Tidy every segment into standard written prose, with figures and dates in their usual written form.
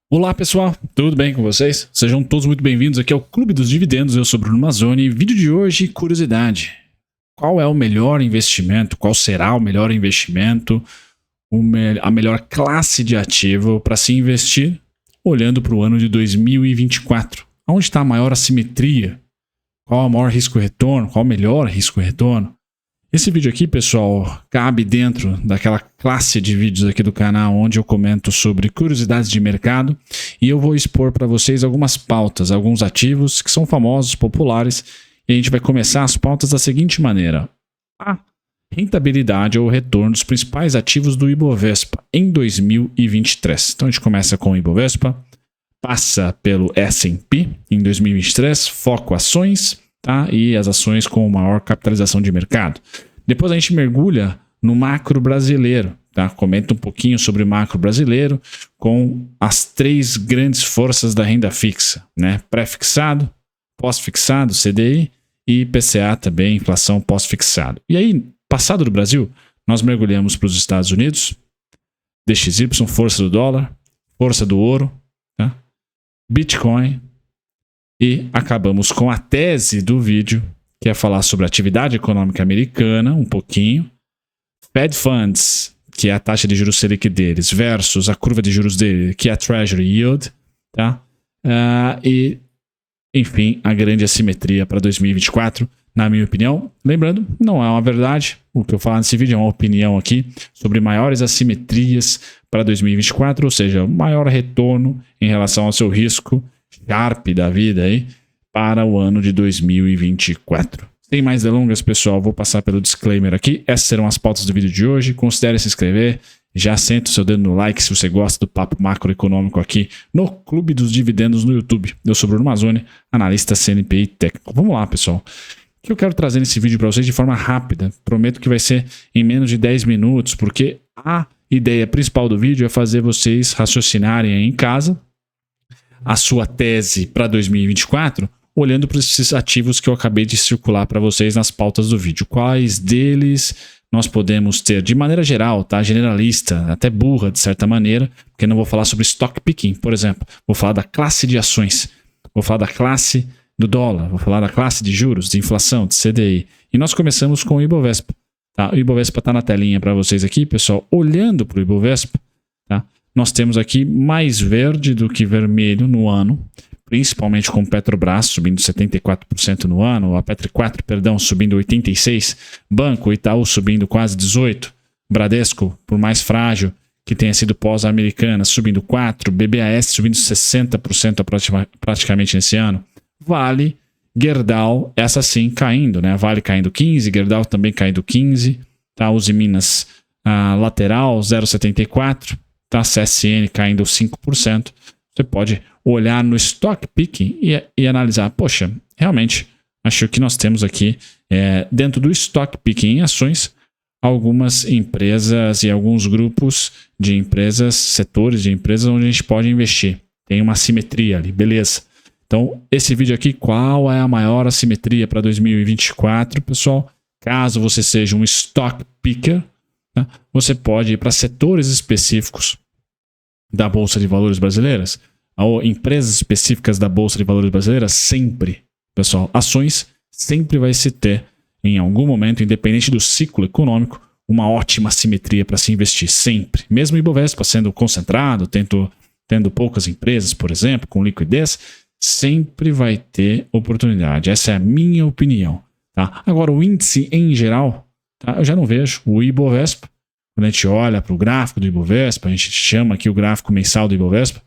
Olá pessoal, tudo bem com vocês? Sejam todos muito bem-vindos aqui ao Clube dos Dividendos. Eu sou Bruno Mazzoni. Vídeo de hoje, curiosidade. Qual é o melhor investimento? Qual será o melhor investimento? A melhor classe de ativo para se investir olhando para o ano de 2024? Onde está a maior assimetria? Qual é o maior risco-retorno? Qual é o melhor risco-retorno? Esse vídeo aqui, pessoal, cabe dentro daquela classe de vídeos aqui do canal onde eu comento sobre curiosidades de mercado e eu vou expor para vocês algumas pautas, alguns ativos que são famosos, populares, e a gente vai começar as pautas da seguinte maneira: a rentabilidade ou retorno dos principais ativos do Ibovespa em 2023. Então a gente começa com o Ibovespa, passa pelo S&P em 2023, foco ações, tá? E as ações com maior capitalização de mercado. Depois a gente mergulha no macro brasileiro, tá? Comenta um pouquinho sobre o macro brasileiro com as três grandes forças da renda fixa, né? Pré-fixado, pós-fixado, CDI e IPCA também, inflação pós-fixado. E aí, passado do Brasil, nós mergulhamos para os Estados Unidos, DXY, força do dólar, força do ouro, tá? Bitcoin. E acabamos com a tese do vídeo, que é falar sobre a atividade econômica americana, um pouquinho. Fed Funds, que é a taxa de juros Selic deles, versus a curva de juros dele, que é a Treasury Yield. Tá? E, enfim, a grande assimetria para 2024, na minha opinião. Lembrando, não é uma verdade. O que eu falo nesse vídeo é uma opinião aqui sobre maiores assimetrias para 2024, ou seja, maior retorno em relação ao seu risco Sharp da vida aí para o ano de 2024. Sem mais delongas, pessoal, vou passar pelo disclaimer aqui. Essas serão as pautas do vídeo de hoje. Considere se inscrever. Já senta o seu dedo no like se você gosta do papo macroeconômico aqui no Clube dos Dividendos no YouTube. Eu sou Bruno Mazzoni, analista CNPI técnico. Vamos lá, pessoal. O que eu quero trazer nesse vídeo para vocês de forma rápida. Prometo que vai ser em menos de 10 minutos, porque a ideia principal do vídeo é fazer vocês raciocinarem aí em casa a sua tese para 2024, olhando para esses ativos que eu acabei de circular para vocês nas pautas do vídeo. Quais deles nós podemos ter, de maneira geral, tá? Generalista, até burra de certa maneira, porque não vou falar sobre stock picking, por exemplo. Vou falar da classe de ações, vou falar da classe do dólar, vou falar da classe de juros, de inflação, de CDI. E nós começamos com o Ibovespa. Tá? O Ibovespa está na telinha para vocês aqui, pessoal. Olhando para o Ibovespa, tá? Nós temos aqui mais verde do que vermelho no ano, principalmente com Petrobras subindo 74% no ano, a Petro 4, subindo 86%, Banco Itaú subindo quase 18%, Bradesco, por mais frágil que tenha sido pós-americana, subindo 4%, BBAS subindo 60% praticamente nesse ano, Vale, Gerdau, essa sim caindo, né? Vale caindo 15%, Gerdau também caindo 15%, tá? Uzi Minas lateral 0,74%, tá? CSN caindo 5%. Você pode olhar no stock picking e analisar, poxa, realmente, acho que nós temos aqui, dentro do stock picking em ações, algumas empresas e alguns grupos de empresas, setores de empresas onde a gente pode investir. Tem uma assimetria ali, beleza. Então, esse vídeo aqui, qual é a maior assimetria para 2024, pessoal? Caso você seja um stock picker, tá? Você pode ir para setores específicos da Bolsa de Valores brasileiras, ou empresas específicas da Bolsa de Valores brasileira, sempre, pessoal, ações sempre vai se ter, em algum momento, independente do ciclo econômico, uma ótima simetria para se investir, sempre. Mesmo o Ibovespa sendo concentrado, tendo poucas empresas, por exemplo, com liquidez, sempre vai ter oportunidade. Essa é a minha opinião. Tá? Agora, o índice em geral, tá? Eu já não vejo o Ibovespa. Quando a gente olha para o gráfico do Ibovespa, a gente chama aqui o gráfico mensal do Ibovespa,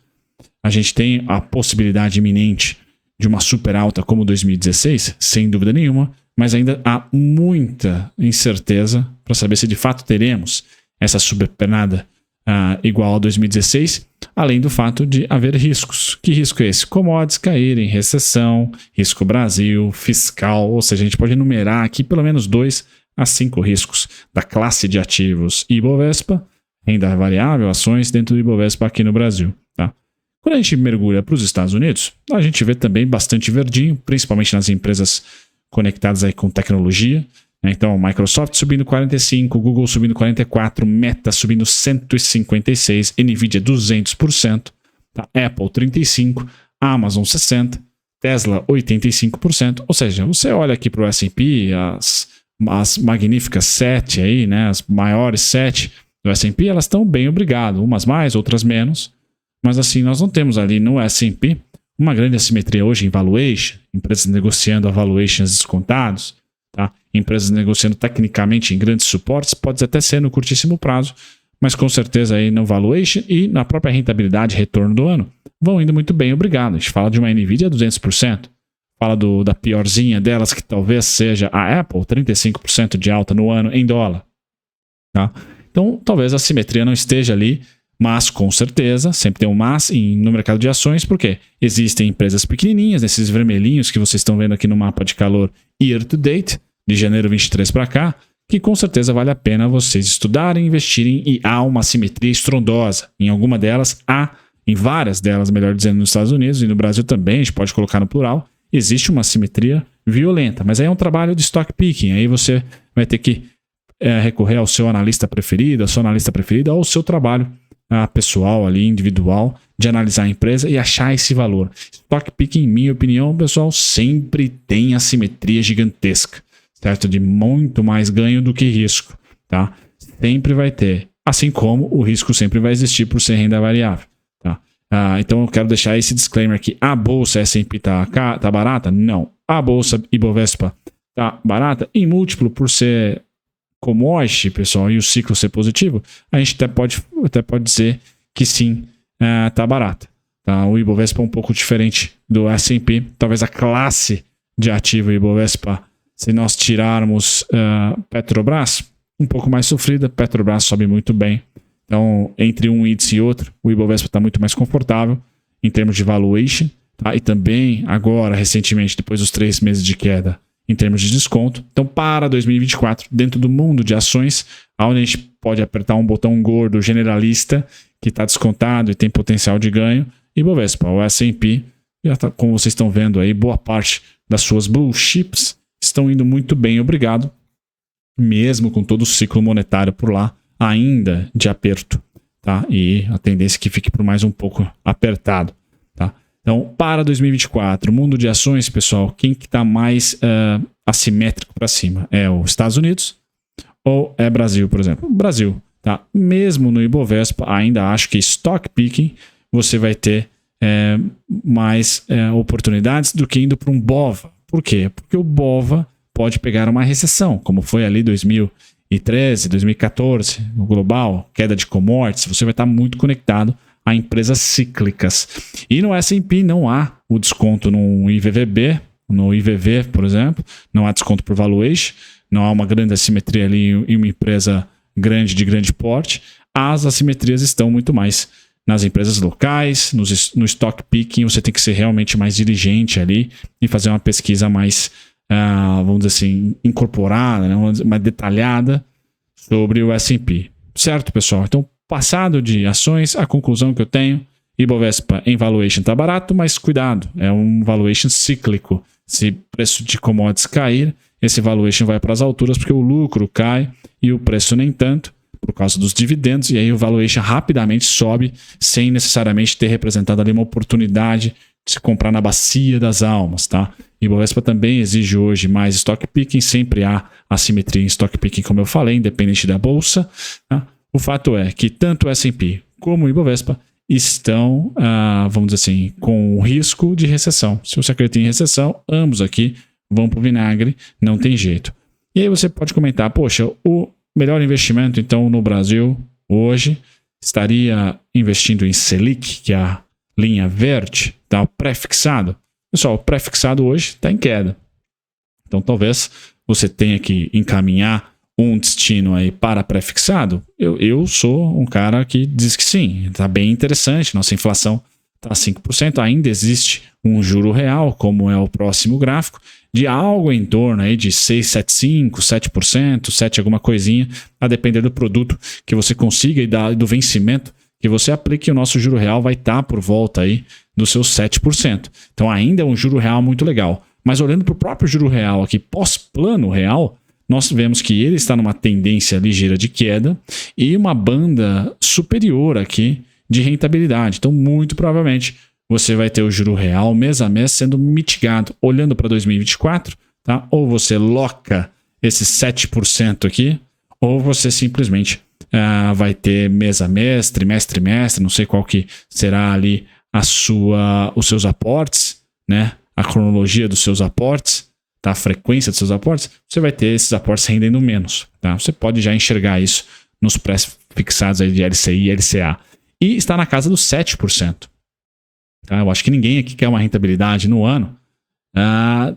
a gente tem a possibilidade iminente de uma super alta como 2016, sem dúvida nenhuma, mas ainda há muita incerteza para saber se de fato teremos essa superpernada igual a 2016, além do fato de haver riscos. Que risco é esse? Commodities caírem, recessão, risco Brasil, fiscal, ou seja, a gente pode enumerar aqui pelo menos 2 a 5 riscos da classe de ativos Ibovespa, renda variável, ações dentro do Ibovespa aqui no Brasil. Tá? Quando a gente mergulha para os Estados Unidos, a gente vê também bastante verdinho, principalmente nas empresas conectadas aí com tecnologia. Então, Microsoft subindo 45%, Google subindo 44%, Meta subindo 156%, Nvidia 200%. a Apple 35%, Amazon 60%, Tesla 85%, ou seja, você olha aqui para o S&P, as magníficas 7 aí, né, as maiores 7 do S&P, elas estão bem, obrigado, umas mais, outras menos, mas assim, nós não temos ali no S&P uma grande assimetria hoje em valuation, empresas negociando a valuations descontados, tá? Empresas negociando tecnicamente em grandes suportes, pode até ser no curtíssimo prazo, mas com certeza aí no valuation e na própria rentabilidade e retorno do ano vão indo muito bem, obrigado. A gente fala de uma Nvidia 200%, fala da piorzinha delas, que talvez seja a Apple, 35% de alta no ano em dólar. Tá? Então, talvez a simetria não esteja ali, mas com certeza, sempre tem um mas no mercado de ações, porque existem empresas pequenininhas, nesses vermelhinhos que vocês estão vendo aqui no mapa de calor year to date, de janeiro 23 para cá, que com certeza vale a pena vocês estudarem, investirem, e há uma simetria estrondosa. Em alguma delas em várias delas, melhor dizendo, nos Estados Unidos e no Brasil também, a gente pode colocar no plural, existe uma simetria violenta, mas aí é um trabalho de stock picking, aí você vai ter que recorrer ao seu analista preferido, a sua analista preferida, ou ao seu trabalho pessoal ali, individual, de analisar a empresa e achar esse valor. Stock picking, em minha opinião, pessoal, sempre tem assimetria gigantesca, certo? De muito mais ganho do que risco, tá? Sempre vai ter, assim como o risco sempre vai existir por ser renda variável. Então eu quero deixar esse disclaimer aqui. A bolsa S&P tá barata? Não. A bolsa Ibovespa tá barata? Em múltiplo, por ser commodity, pessoal, e o ciclo ser positivo, a gente até pode dizer que sim, tá barata. Tá? O Ibovespa é um pouco diferente do S&P. Talvez a classe de ativo Ibovespa, se nós tirarmos Petrobras, um pouco mais sofrida. Petrobras sobe muito bem. Então, entre um índice e outro, o Ibovespa está muito mais confortável em termos de valuation, tá? E também agora, recentemente, depois dos 3 meses de queda, em termos de desconto. Então, para 2024, dentro do mundo de ações, onde a gente pode apertar um botão gordo generalista, que está descontado e tem potencial de ganho, Ibovespa, o S&P, já tá, como vocês estão vendo aí, boa parte das suas blue chips estão indo muito bem, obrigado, mesmo com todo o ciclo monetário por lá, ainda de aperto, tá? E a tendência é que fique por mais um pouco apertado, tá? Então, para 2024, mundo de ações, pessoal, quem que está mais assimétrico para cima? É os Estados Unidos ou é Brasil, por exemplo? Brasil, tá? Mesmo no Ibovespa, ainda acho que stock picking você vai ter mais oportunidades do que indo para um BOVA. Por quê? Porque o BOVA pode pegar uma recessão, como foi ali 2013, 2014, no global, queda de commodities, você vai estar muito conectado a empresas cíclicas. E no S&P não há o desconto no IVVB, no IVV, por exemplo, não há desconto por valuation, não há uma grande assimetria ali em uma empresa grande, de grande porte. As assimetrias estão muito mais nas empresas locais, no stock picking, você tem que ser realmente mais diligente ali e fazer uma pesquisa mais, vamos dizer assim, incorporada, né, mais detalhada sobre o S&P. Certo, pessoal? Então, passado de ações, a conclusão que eu tenho, Ibovespa em valuation está barato, mas cuidado, é um valuation cíclico. Se o preço de commodities cair, esse valuation vai para as alturas porque o lucro cai e o preço nem tanto, por causa dos dividendos, e aí o valuation rapidamente sobe sem necessariamente ter representado ali uma oportunidade de se comprar na bacia das almas, tá? Ibovespa também exige hoje mais stock picking, sempre há assimetria em stock picking, como eu falei, independente da bolsa, tá? O fato é que tanto o S&P como o Ibovespa estão, vamos dizer assim, com o risco de recessão. Se você acredita em recessão, ambos aqui vão para o vinagre, não tem jeito. E aí você pode comentar, poxa, o melhor investimento, então, no Brasil, hoje, estaria investindo em Selic, que é a linha verde, tá? O pré-fixado. Pessoal, o pré-fixado hoje está em queda. Então, talvez você tenha que encaminhar um destino aí para pré-fixado. Eu sou um cara que diz que sim, está bem interessante, nossa inflação está 5%, ainda existe um juro real, como é o próximo gráfico, de algo em torno aí de 6,75%, 7%, 7% alguma coisinha, a depender do produto que você consiga e do vencimento que você aplique, o nosso juro real vai estar por volta aí dos seus 7%. Então ainda é um juro real muito legal. Mas olhando para o próprio juro real aqui, pós-plano real, nós vemos que ele está numa tendência ligeira de queda e uma banda superior aqui de rentabilidade. Então, muito provavelmente, você vai ter o juro real mês a mês sendo mitigado. Olhando para 2024, tá? Ou você loca esses 7% aqui, ou você simplesmente vai ter mês a mês, trimestre a trimestre, não sei qual que será ali os seus aportes, né? A cronologia dos seus aportes, tá? A frequência dos seus aportes, você vai ter esses aportes rendendo menos. Tá? Você pode já enxergar isso nos pré-fixados aí de LCI e LCA. E está na casa dos 7%. Tá? Eu acho que ninguém aqui quer uma rentabilidade no ano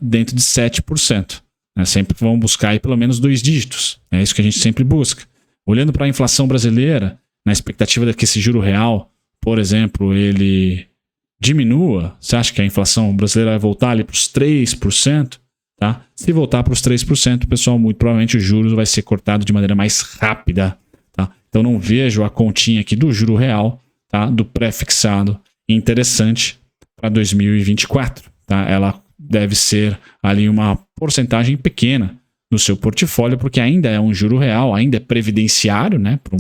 dentro de 7%. Né? Sempre vão buscar aí pelo menos 2 dígitos. É isso que a gente sempre busca. Olhando para a inflação brasileira, na expectativa de que esse juro real, por exemplo, ele diminua, você acha que a inflação brasileira vai voltar ali para os 3%? Tá? Se voltar para os 3%, pessoal, muito provavelmente o juros vai ser cortado de maneira mais rápida. Tá? Então não vejo a continha aqui do juro real, tá? Do pré-fixado interessante para 2024. Tá? Ela deve ser ali uma porcentagem pequena no seu portfólio, porque ainda é um juro real, ainda é previdenciário, né? Para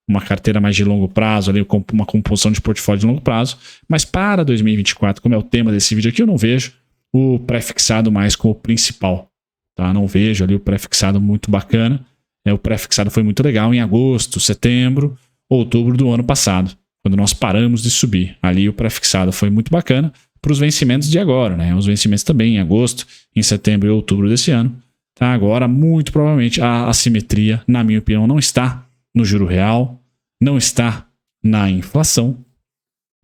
uma carteira mais de longo prazo, ali, uma composição de portfólio de longo prazo. Mas para 2024, como é o tema desse vídeo aqui, eu não vejo o pré-fixado mais como principal. Tá? Não vejo ali o pré-fixado muito bacana. O pré-fixado foi muito legal em agosto, setembro, outubro do ano passado, quando nós paramos de subir. Ali o pré-fixado foi muito bacana para os vencimentos de agora, né? Os vencimentos também em agosto, em setembro e outubro desse ano. Tá? Agora, muito provavelmente, a assimetria, na minha opinião, não está no juro real, não está na inflação.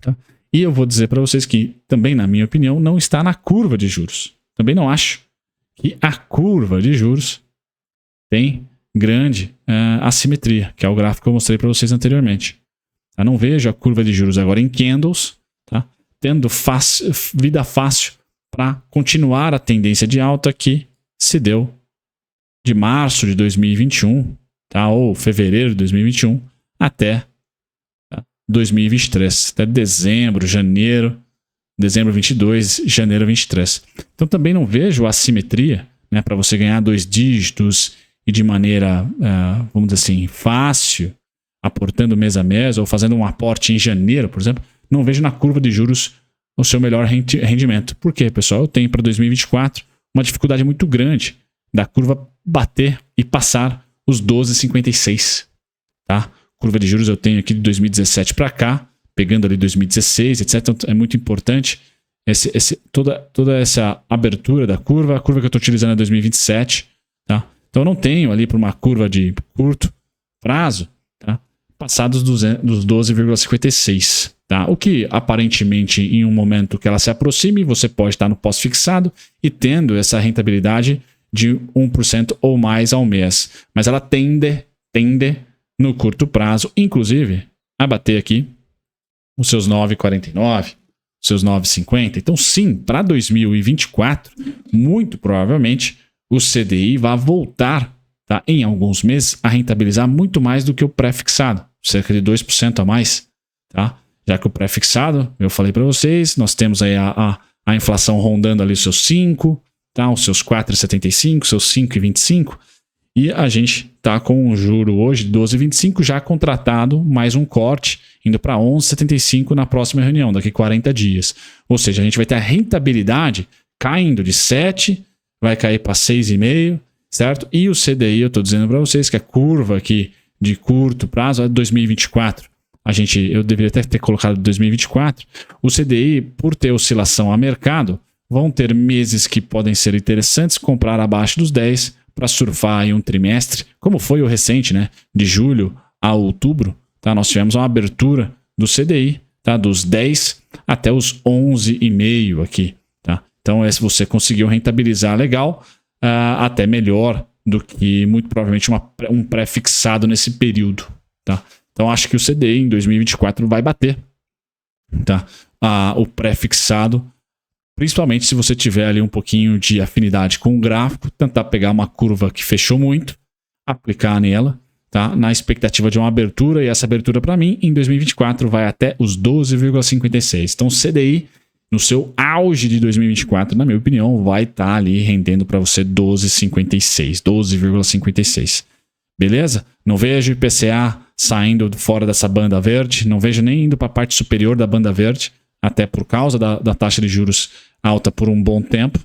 Tá? E eu vou dizer para vocês que, também na minha opinião, não está na curva de juros. Também não acho que a curva de juros tem grande assimetria, que é o gráfico que eu mostrei para vocês anteriormente. Eu não vejo a curva de juros agora em candles, tá? Tendo vida fácil para continuar a tendência de alta que se deu de março de 2021, tá? Ou fevereiro de 2021 até 2023, até dezembro, janeiro, dezembro 22, janeiro 23. Então também não vejo a assimetria, né, para você ganhar 2 dígitos e de maneira, vamos dizer assim, fácil, aportando mês a mês ou fazendo um aporte em janeiro, por exemplo. Não vejo na curva de juros o seu melhor rendimento. Por quê, pessoal? Eu tenho para 2024 uma dificuldade muito grande da curva bater e passar os 12,56. Tá? Curva de juros eu tenho aqui de 2017 para cá, pegando ali 2016, etc. Então é muito importante toda essa abertura da curva. A curva que eu estou utilizando é 2027. Tá? Então eu não tenho ali para uma curva de curto prazo, tá? Passados dos 12,56. Tá? O que aparentemente em um momento que ela se aproxime, você pode estar no pós-fixado e tendo essa rentabilidade de 1% ou mais ao mês. Mas ela tende no curto prazo, inclusive, a bater aqui os seus 9,49, os seus 9,50. Então sim, para 2024, muito provavelmente o CDI vai voltar, tá, em alguns meses a rentabilizar muito mais do que o pré-fixado, cerca de 2% a mais. Tá? Já que o pré-fixado, eu falei para vocês, nós temos aí a inflação rondando ali os seus 5%, tá? Os seus 4,75%, os seus 5,25%, e a gente está com um juro hoje de 12,25%, já contratado, mais um corte, indo para 11,75% na próxima reunião, daqui 40 dias. Ou seja, a gente vai ter a rentabilidade caindo de 7%, vai cair para 6,5%, certo? E o CDI, eu estou dizendo para vocês que a curva aqui de curto prazo é 2024. Eu deveria até ter colocado 2024. O CDI, por ter oscilação a mercado, vão ter meses que podem ser interessantes, comprar abaixo dos 10 para surfar em um trimestre, como foi o recente, né? De julho a outubro, tá? Nós tivemos uma abertura do CDI, tá? Dos 10 até os 11,5 aqui, tá? Então você conseguiu rentabilizar legal, até melhor do que muito provavelmente um pré-fixado nesse período, tá? Então acho que o CDI em 2024 vai bater, tá? O pré-fixado, principalmente se você tiver ali um pouquinho de afinidade com o gráfico, tentar pegar uma curva que fechou muito, aplicar nela, tá? Na expectativa de uma abertura, e essa abertura para mim em 2024 vai até os 12,56. Então o CDI no seu auge de 2024, na minha opinião, vai estar ali rendendo para você 12,56, 12,56. beleza? Não vejo IPCA saindo fora dessa banda verde, não vejo nem indo para a parte superior da banda verde, até por causa da taxa de juros alta por um bom tempo,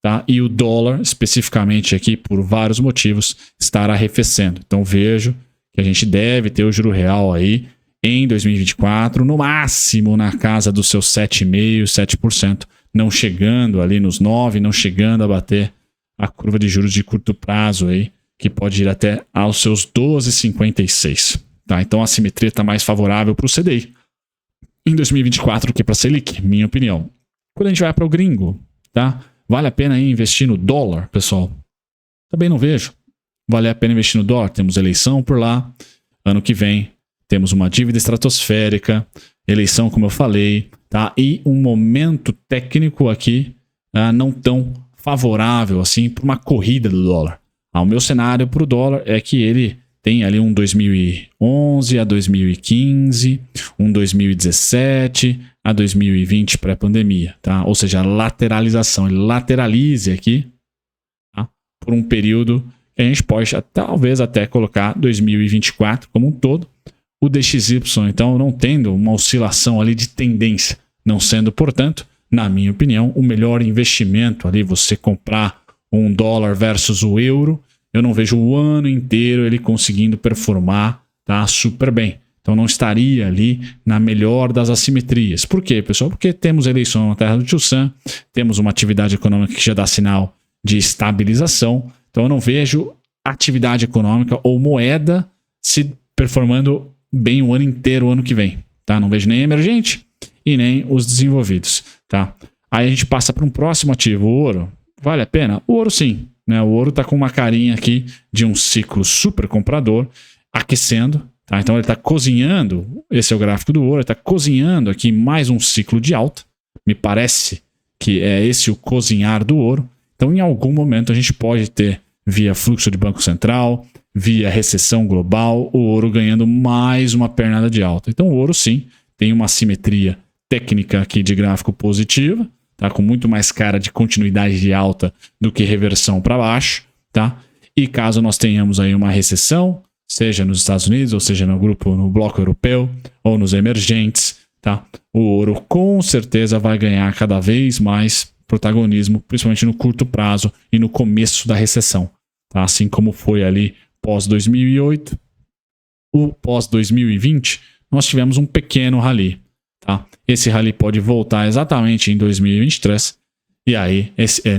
tá? E o dólar, especificamente aqui, por vários motivos, estar arrefecendo. Então vejo que a gente deve ter o juro real aí em 2024, no máximo na casa dos seus 7,5%, 7%, não chegando ali nos 9%, não chegando a bater a curva de juros de curto prazo aí, que pode ir até aos seus 12,56%. Tá? Então a simetria está mais favorável para o CDI em 2024 do que para a Selic, minha opinião. Quando a gente vai para o gringo, tá? Vale a pena investir no dólar, pessoal? Também não vejo. Vale a pena investir no dólar? Temos eleição por lá, ano que vem temos uma dívida estratosférica, eleição, como eu falei, tá? E um momento técnico aqui não tão favorável assim para uma corrida do dólar. O meu cenário para o dólar é que ele tem ali um 2011 a 2015, um 2017 a 2020 pré-pandemia, tá? Ou seja, a lateralização. Ele lateralize aqui, tá? Por um período que a gente pode talvez até colocar 2024 como um todo. O DXY, então, não tendo uma oscilação ali de tendência, não sendo, portanto, na minha opinião, o melhor investimento ali, você comprar um dólar versus o euro. Eu não vejo o ano inteiro ele conseguindo performar, tá, super bem. Então não estaria ali na melhor das assimetrias. Por quê, pessoal? Porque temos eleição na terra do Tio Sam, temos uma atividade econômica que já dá sinal de estabilização. Então eu não vejo atividade econômica ou moeda se performando bem o ano inteiro, o ano que vem. Tá? Não vejo nem emergente e nem os desenvolvidos. Tá? Aí a gente passa para um próximo ativo, o ouro. Vale a pena? O ouro sim. Né? O ouro está com uma carinha aqui de um ciclo super comprador, aquecendo. Tá? Então ele está cozinhando, esse é o gráfico do ouro, ele está cozinhando aqui mais um ciclo de alta. Me parece que é esse o cozinhar do ouro. Então em algum momento a gente pode ter, via fluxo de Banco Central, via recessão global, o ouro ganhando mais uma pernada de alta. Então o ouro sim tem uma simetria técnica aqui de gráfico positiva, tá? Com muito mais cara de continuidade de alta do que reversão para baixo. Tá? E caso nós tenhamos aí uma recessão, seja nos Estados Unidos, ou seja no bloco europeu, ou nos emergentes, tá? O ouro com certeza vai ganhar cada vez mais protagonismo, principalmente no curto prazo e no começo da recessão. Tá? Assim como foi ali pós-2008, o pós-2020, nós tivemos um pequeno rally. Tá? Esse rally pode voltar exatamente em 2023, e aí,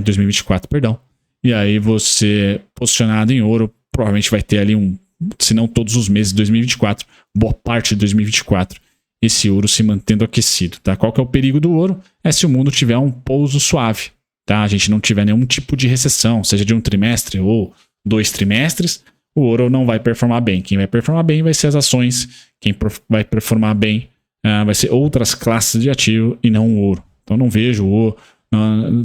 2024, perdão. E aí você, posicionado em ouro, provavelmente vai ter ali se não todos os meses de 2024, boa parte de 2024, esse ouro se mantendo aquecido. Tá? Qual que é o perigo do ouro? É se o mundo tiver um pouso suave. Tá? A gente não tiver nenhum tipo de recessão, seja de um trimestre ou 2 trimestres, o ouro não vai performar bem. Quem vai performar bem vai ser as ações, quem vai performar bem vai ser outras classes de ativo e não o ouro. Então não vejo o ouro,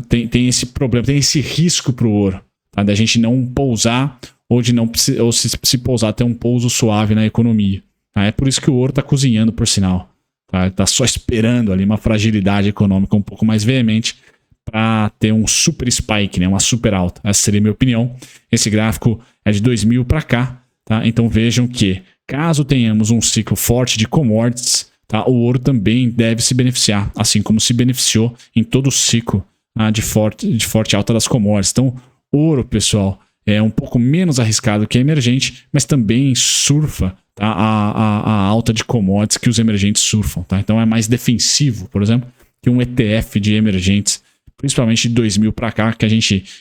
tem esse problema, tem esse risco para o ouro, tá? Da gente não pousar ou se pousar ter um pouso suave na economia. Tá? É por isso que o ouro está cozinhando, por sinal. Tá? Está só esperando ali uma fragilidade econômica um pouco mais veemente para ter um super spike, né? Uma super alta. Essa seria a minha opinião. Esse gráfico é de 2000 para cá. Tá? Então vejam que caso tenhamos um ciclo forte de commodities, tá? O ouro também deve se beneficiar, assim como se beneficiou em todo o ciclo de forte alta das commodities. Então, ouro, pessoal, é um pouco menos arriscado que a emergente, mas também surfa, tá? a alta de commodities que os emergentes surfam. Tá? Então é mais defensivo, por exemplo, que um ETF de emergentes, principalmente de 2000 para cá,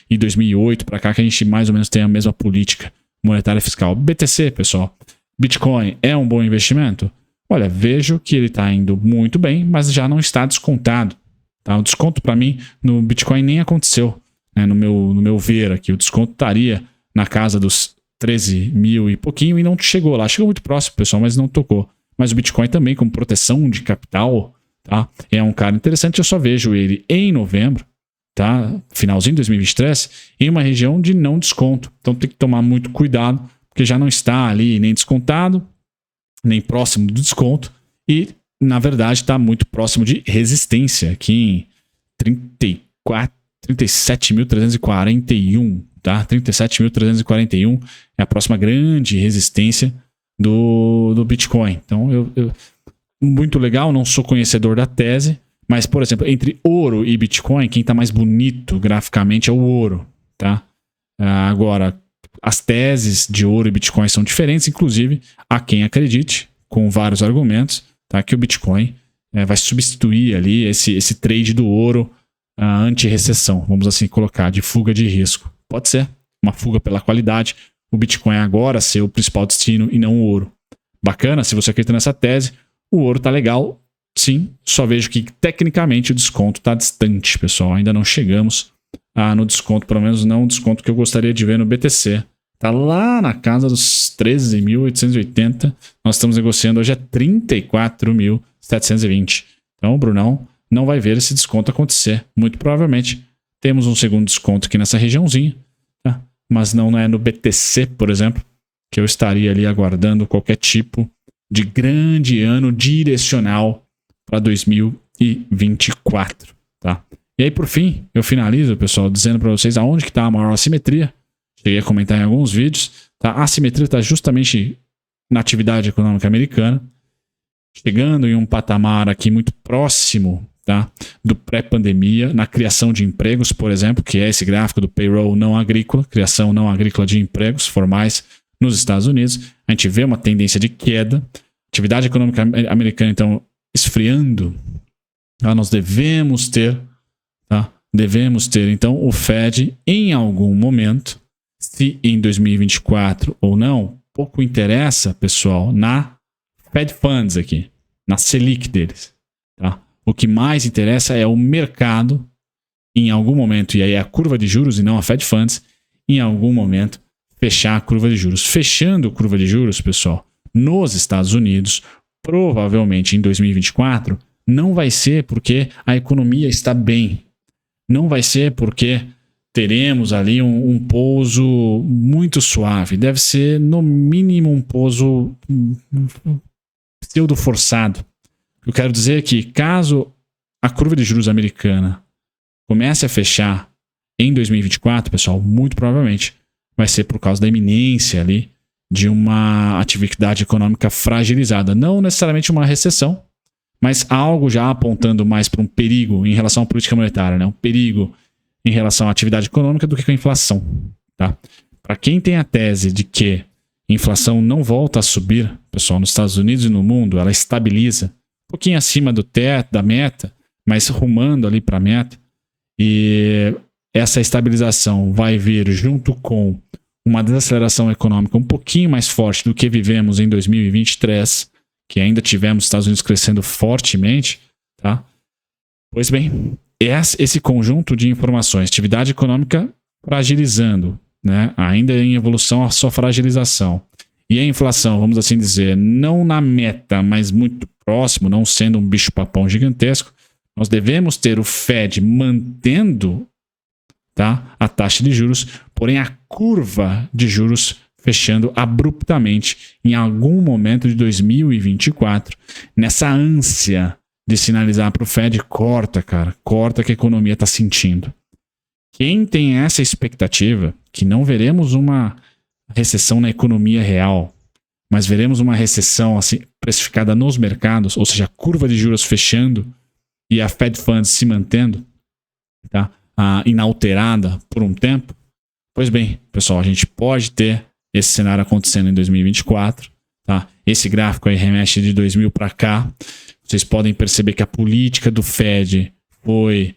e 2008 para cá, que a gente mais ou menos tem a mesma política monetária fiscal. BTC, pessoal, Bitcoin é um bom investimento? Olha, vejo que ele está indo muito bem, mas já não está descontado. Tá? O desconto para mim no Bitcoin nem aconteceu. No meu ver aqui, o desconto estaria na casa dos 13 mil e pouquinho e não chegou lá. Chegou muito próximo, pessoal, mas não tocou. Mas o Bitcoin também, como proteção de capital, tá? É um cara interessante. Eu só vejo ele em novembro, tá? Finalzinho de 2023, em uma região de não desconto. Então tem que tomar muito cuidado, porque já não está ali nem descontado, nem próximo do desconto. E, na verdade, está muito próximo de resistência, aqui em 37.341, tá? 37.341 é a próxima grande resistência do Bitcoin. Então, muito legal, não sou conhecedor da tese, mas, por exemplo, entre ouro e Bitcoin, quem está mais bonito graficamente é o ouro, tá? Agora, as teses de ouro e Bitcoin são diferentes, inclusive, há quem acredite, com vários argumentos, tá? Que o Bitcoin vai substituir ali esse trade do ouro anti-recessão, vamos assim colocar, de fuga de risco. Pode ser uma fuga pela qualidade, o Bitcoin agora ser o principal destino e não o ouro. Bacana, se você acredita nessa tese, o ouro tá legal, sim, só vejo que tecnicamente o desconto tá distante, pessoal, ainda não chegamos no desconto, pelo menos não o desconto que eu gostaria de ver no BTC. Tá lá na casa dos 13.880, nós estamos negociando hoje a 34.720. Então, o Brunão não vai ver esse desconto acontecer. Muito provavelmente temos um segundo desconto aqui nessa regiãozinha, tá? Mas não é no BTC, por exemplo, que eu estaria ali aguardando qualquer tipo de grande ano direcional para 2024, tá? E aí, por fim, eu finalizo, pessoal, dizendo para vocês aonde que está a maior assimetria. Cheguei a comentar em alguns vídeos, tá? A assimetria está justamente na atividade econômica americana, chegando em um patamar aqui muito próximo, tá, do pré-pandemia, na criação de empregos, por exemplo, que é esse gráfico do payroll não agrícola, criação não agrícola de empregos formais nos Estados Unidos. A gente vê uma tendência de queda, atividade econômica americana, então, esfriando. Nós devemos ter, então, o Fed em algum momento, se em 2024 ou não, pouco interessa, pessoal, na Fed Funds aqui, na Selic deles, tá? O que mais interessa é o mercado, em algum momento, e aí é a curva de juros e não a Fed Funds, em algum momento, fechar a curva de juros. Fechando a curva de juros, pessoal, nos Estados Unidos, provavelmente em 2024, não vai ser porque a economia está bem. Não vai ser porque teremos ali um pouso muito suave. Deve ser, no mínimo, um pouso pseudo forçado. Eu quero dizer que, caso a curva de juros americana comece a fechar em 2024, pessoal, muito provavelmente vai ser por causa da iminência ali de uma atividade econômica fragilizada. Não necessariamente uma recessão, mas algo já apontando mais para um perigo em relação à política monetária, né? Um perigo em relação à atividade econômica do que com a inflação, tá? Para quem tem a tese de que a inflação não volta a subir, pessoal, nos Estados Unidos e no mundo, ela estabiliza um pouquinho acima do teto, da meta, mas rumando ali para a meta, e essa estabilização vai vir junto com uma desaceleração econômica um pouquinho mais forte do que vivemos em 2023, que ainda tivemos os Estados Unidos crescendo fortemente, tá? Pois bem, esse conjunto de informações, atividade econômica fragilizando, né? Ainda em evolução a sua fragilização, e a inflação, vamos assim dizer, não na meta, mas muito próximo, não sendo um bicho-papão gigantesco, nós devemos ter o Fed mantendo, tá, a taxa de juros, porém a curva de juros fechando abruptamente em algum momento de 2024, nessa ânsia de sinalizar para o Fed, corta, cara, corta que a economia está sentindo. Quem tem essa expectativa, que não veremos uma recessão na economia real, mas veremos uma recessão assim, precificada nos mercados, ou seja, a curva de juros fechando e a Fed Funds se mantendo, tá, inalterada por um tempo, pois bem, pessoal, a gente pode ter esse cenário acontecendo em 2024, tá? Esse gráfico aí remete de 2000 para cá. Vocês podem perceber que a política do Fed foi,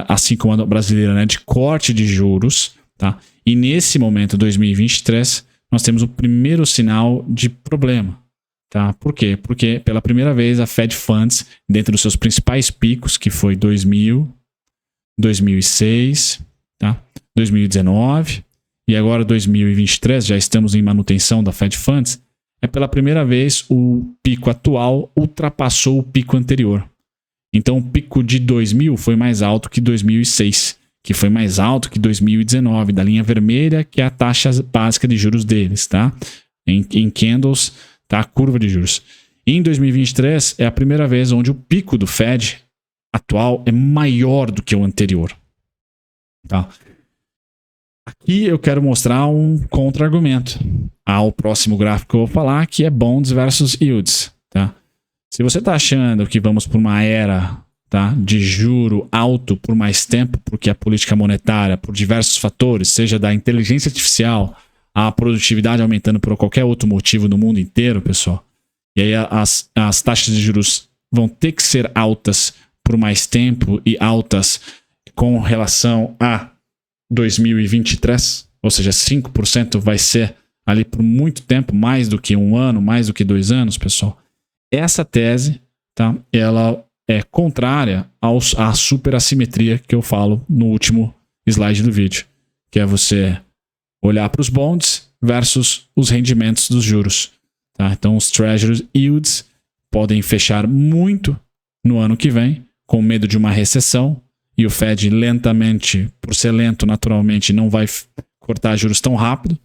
assim como a brasileira, né, de corte de juros, tá? E nesse momento, 2023, nós temos o primeiro sinal de problema, tá? Por quê? Porque pela primeira vez a Fed Funds, dentro dos seus principais picos, que foi 2000, 2006, tá? 2019 e agora 2023, já estamos em manutenção da Fed Funds, pela primeira vez o pico atual ultrapassou o pico anterior. Então o pico de 2000 foi mais alto que 2006, que foi mais alto que 2019, da linha vermelha, que é a taxa básica de juros deles, tá? Em candles, tá? A curva de juros. E em 2023 é a primeira vez onde o pico do Fed atual é maior do que o anterior, tá? Aqui eu quero mostrar um contra-argumento ao próximo gráfico que eu vou falar, que é bonds versus yields. Tá? Se você está achando que vamos por uma era, tá, de juro alto por mais tempo, porque a política monetária, por diversos fatores, seja da inteligência artificial, a produtividade aumentando por qualquer outro motivo no mundo inteiro, pessoal, e aí as taxas de juros vão ter que ser altas por mais tempo e altas com relação a 2023, ou seja, 5% vai ser ali por muito tempo, mais do que um ano, mais do que 2 anos, pessoal. Essa tese, tá, ela é contrária à superassimetria que eu falo no último slide do vídeo, que é você olhar para os bonds versus os rendimentos dos juros. Tá? Então, os Treasury Yields podem fechar muito no ano que vem, com medo de uma recessão, e o Fed lentamente, por ser lento naturalmente, não vai cortar juros tão rápido.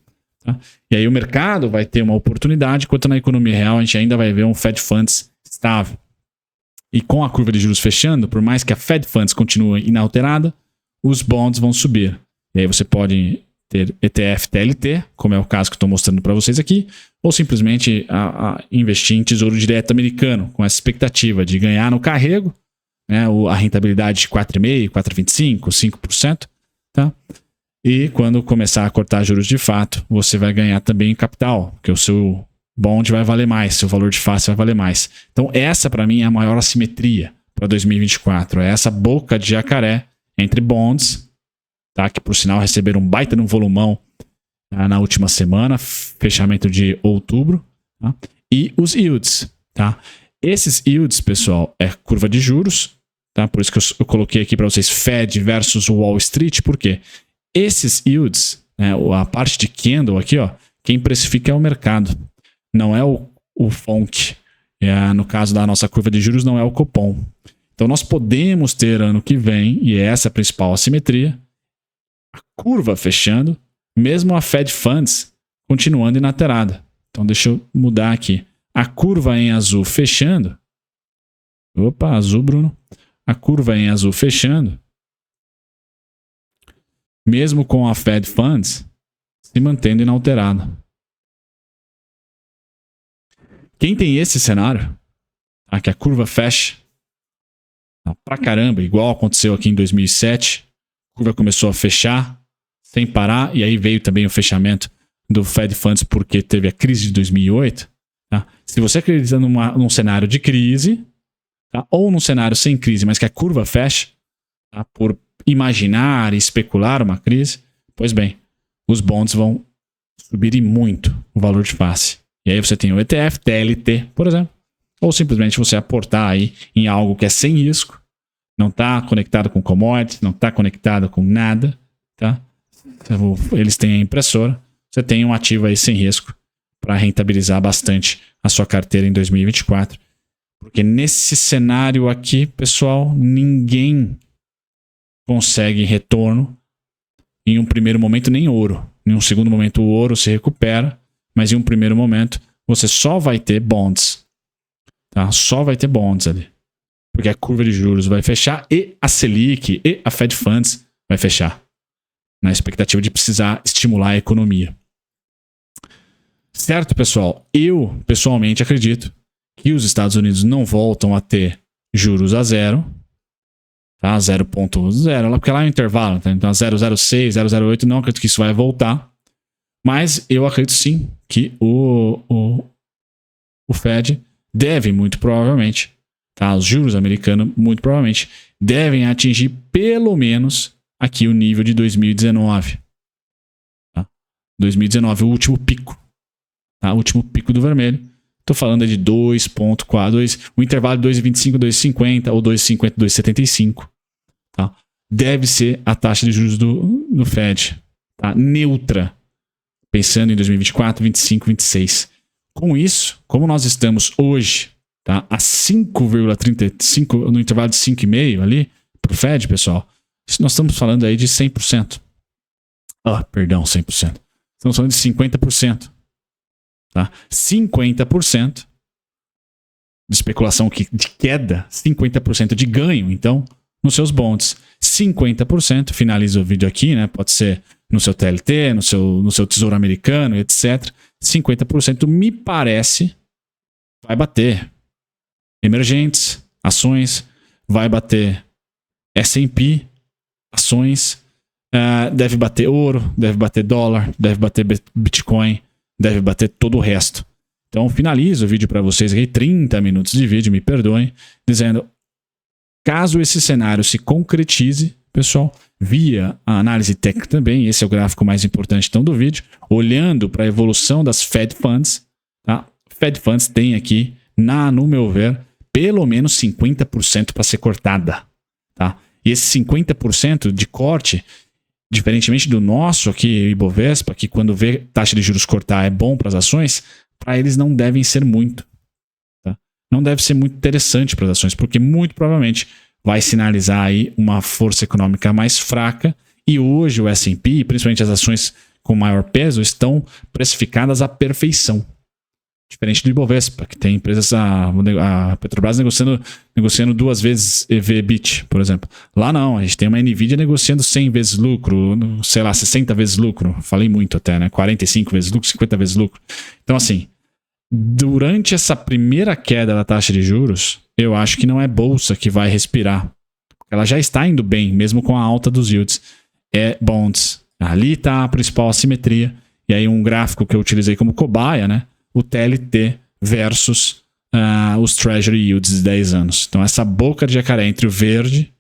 Tá? E aí o mercado vai ter uma oportunidade, enquanto na economia real a gente ainda vai ver um Fed Funds estável. E com a curva de juros fechando, por mais que a Fed Funds continue inalterada, os bonds vão subir. E aí você pode ter ETF TLT, como é o caso que eu estou mostrando para vocês aqui, ou simplesmente investir em tesouro direto americano, com essa expectativa de ganhar no carrego, né, a rentabilidade de 4,5%, 4,25%, 5%. Tá? E quando começar a cortar juros de fato, você vai ganhar também capital, porque o seu bond vai valer mais, seu valor de face vai valer mais. Então essa para mim é a maior assimetria para 2024, é essa boca de jacaré entre bonds, tá, que por sinal receberam um baita no volumão na última semana, fechamento de outubro, tá, e os yields. Tá? Esses yields, pessoal, é curva de juros, tá? Por isso que eu coloquei aqui para vocês Fed versus Wall Street, por quê? Esses yields, né, a parte de candle aqui, ó, quem precifica é o mercado, não é o FONC. No caso da nossa curva de juros, não é o Copom. Então nós podemos ter ano que vem, e essa é a principal assimetria, a curva fechando, mesmo a Fed Funds continuando inaterada. Então deixa eu mudar aqui. A curva em azul fechando. Opa, azul, Bruno. A curva em azul fechando, mesmo com a Fed Funds se mantendo inalterada. Quem tem esse cenário, tá, que a curva fecha pra caramba, igual aconteceu aqui em 2007, a curva começou a fechar sem parar, e aí veio também o fechamento do Fed Funds porque teve a crise de 2008. Tá? Se você acredita num cenário de crise, tá, ou num cenário sem crise, mas que a curva fecha, tá, por imaginar e especular uma crise, pois bem, os bonds vão subir muito o valor de face. E aí você tem o ETF, TLT, por exemplo, ou simplesmente você aportar aí em algo que é sem risco, não está conectado com commodities, não está conectado com nada, tá? Eles têm a impressora, você tem um ativo aí sem risco para rentabilizar bastante a sua carteira em 2024. Porque nesse cenário aqui, pessoal, ninguém consegue retorno em um primeiro momento, nem ouro. Em um segundo momento, o ouro se recupera, mas em um primeiro momento, você só vai ter bonds. Tá? Só vai ter bonds ali. Porque a curva de juros vai fechar e a Selic e a Fed Funds vai fechar. Na expectativa de precisar estimular a economia. Certo, pessoal? Eu, pessoalmente, acredito que os Estados Unidos não voltam a ter juros a zero, tá? 0,0, porque lá é o intervalo, tá? Então 0,06, 0,08, não acredito que isso vai voltar, mas eu acredito sim que o Fed deve, muito provavelmente, tá? Os juros americanos, muito provavelmente, devem atingir pelo menos aqui o nível de 2019. Tá? 2019, o último pico. Tá? O último pico do vermelho. Estou falando de 2,4, o intervalo de 2,25, 2,50 ou 2,50, 2,75. Tá? Deve ser a taxa de juros do Fed. Tá? Neutra. Pensando em 2024, 25, 26. Com isso, como nós estamos hoje, tá, a 5,35, no intervalo de 5,5 ali, para o Fed, pessoal, nós estamos falando aí de 100%. Perdão, 100%. Estamos falando de 50%. Tá? 50% de especulação de queda, 50% de ganho, então, nos seus bonds. 50%, finaliza o vídeo aqui, né? Pode ser no seu TLT, no seu Tesouro Americano, etc., 50% me parece vai bater emergentes, ações, vai bater S&P, ações, deve bater ouro, deve bater dólar, deve bater Bitcoin, deve bater todo o resto. Então finalizo o vídeo para vocês aqui, 30 minutos de vídeo, me perdoem, dizendo, caso esse cenário se concretize, pessoal, via a análise técnica também, esse é o gráfico mais importante então do vídeo, olhando para a evolução das Fed Funds, tá? Fed Funds tem aqui, no meu ver, pelo menos 50% para ser cortada, tá? E esse 50% de corte, diferentemente do nosso aqui, Ibovespa, que quando vê taxa de juros cortar é bom para as ações, para eles não devem ser muito, tá? Não deve ser muito interessante para as ações, porque muito provavelmente vai sinalizar aí uma força econômica mais fraca, e hoje o S&P, principalmente as ações com maior peso, estão precificadas à perfeição. Diferente do Ibovespa, que tem empresas, a Petrobras negociando 2 vezes EV/EBIT, por exemplo. Lá não, a gente tem uma Nvidia negociando 100 vezes lucro, sei lá, 60 vezes lucro, falei muito até, né? 45 vezes lucro, 50 vezes lucro. Então assim, durante essa primeira queda da taxa de juros, eu acho que não é bolsa que vai respirar. Ela já está indo bem, mesmo com a alta dos yields. É bonds. Ali está a principal assimetria. E aí um gráfico que eu utilizei como cobaia, né? O TLT versus os Treasury Yields de 10 anos. Então essa boca de jacaré entre o verde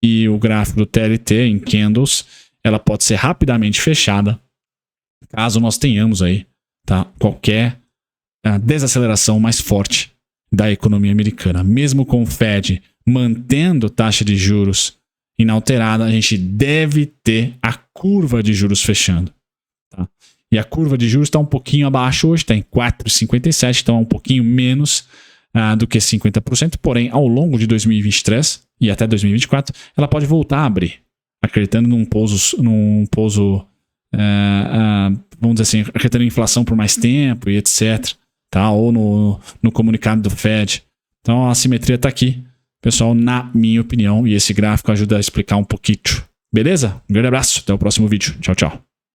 e o gráfico do TLT em candles, ela pode ser rapidamente fechada, caso nós tenhamos aí, tá, qualquer desaceleração mais forte da economia americana. Mesmo com o Fed mantendo taxa de juros inalterada, a gente deve ter a curva de juros fechando. Tá? E a curva de juros está um pouquinho abaixo hoje, está em 4,57, então é um pouquinho menos do que 50%, porém ao longo de 2023 e até 2024, ela pode voltar a abrir, acreditando num pouso vamos dizer assim, acreditando em inflação por mais tempo e etc. Tá? Ou no comunicado do Fed. Então a assimetria está aqui, pessoal, na minha opinião, e esse gráfico ajuda a explicar um pouquinho. Beleza? Um grande abraço, até o próximo vídeo. Tchau, tchau.